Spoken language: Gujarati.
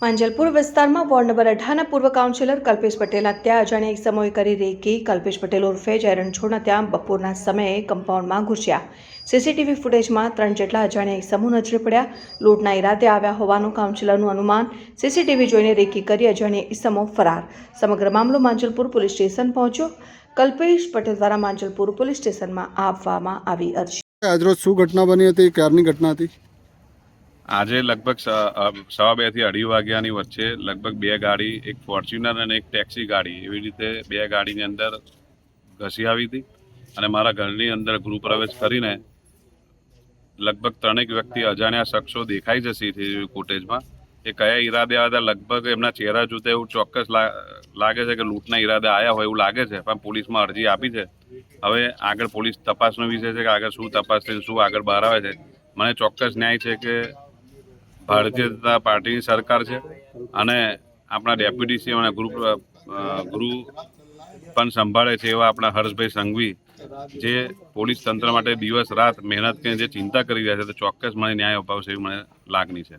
માંજલપુર વિસ્તારમાં વોર્ડ નંબર 18ના પૂર્વ કાઉન્સિલર કલ્પેશ પટેલના ત્યાં અજાણ્યા સમયે કરી રેકી કલ્પેશ પટેલ ઉર્ફે જય રણછોડના ત્યાં બપોરના સમયે કમ્પાઉન્ડમાં ઘૂસ્યા। સીસીટીવી ફૂટેજમાં 3 જેટલા અજાણ્યા સમૂહ નજરે પડ્યા। લૂંટના ઈરાદે આવ્યા હોવાનું કાઉન્સિલરનું અનુમાન। સીસીટીવી જોઈને રેકી કરી અજાણ્યા ઇસમો ફરાર। સમગ્ર મામલો માંજલપુર પોલીસ સ્ટેશન પહોંચ્યો। કલ્પેશ પટેલ દ્વારા માંજલપુર પોલીસ સ્ટેશનમાં આપવામાં આવી અરજી। આજરોજ શું ઘટના બની હતી, ક્યારની ઘટના હતી? આજે લગભગ 2:15 થી 2:30 વાગ્યાની વચ્ચે લગભગ 2 ગાડી, એક ફોર્ચ્યુનર અને એક ટેક્સી ગાડી, એવી રીતે 2 ગાડીની અંદર ઘસી આવી હતી અને મારા ઘરની અંદર ગૃહ પ્રવેશ કરીને લગભગ 3 વ્યક્તિ અજાણ્યા શખ્સો દેખાઈ છે સીસીટીવી ફૂટેજમાં। એ કયા ઈરાદે આવ્યા હતા, લગભગ એમના ચહેરા જોતા એવું ચોક્કસ લાગે છે કે લૂંટના ઈરાદે આવ્યા હોય એવું લાગે છે, પણ પોલીસમાં અરજી આપી છે। હવે આગળ પોલીસ તપાસનો વિષય છે કે આગળ શું તપાસ થઈ, શું આગળ બહાર આવે છે। મને ચોક્કસ ન્યાય છે કે ભારતીય જનતા પાર્ટીની સરકાર છે અને આપણા ડેપ્યુટી સીએમ અને ગૃહ પણ સંભાળે છે એવા આપણા હર્ષભાઈ સંઘવી, જે પોલીસ તંત્ર માટે દિવસ રાત મહેનત કરીને જે ચિંતા કરી રહ્યા છે, તો ચોક્કસ મને ન્યાય અપાવશે એવી મને લાગણી છે।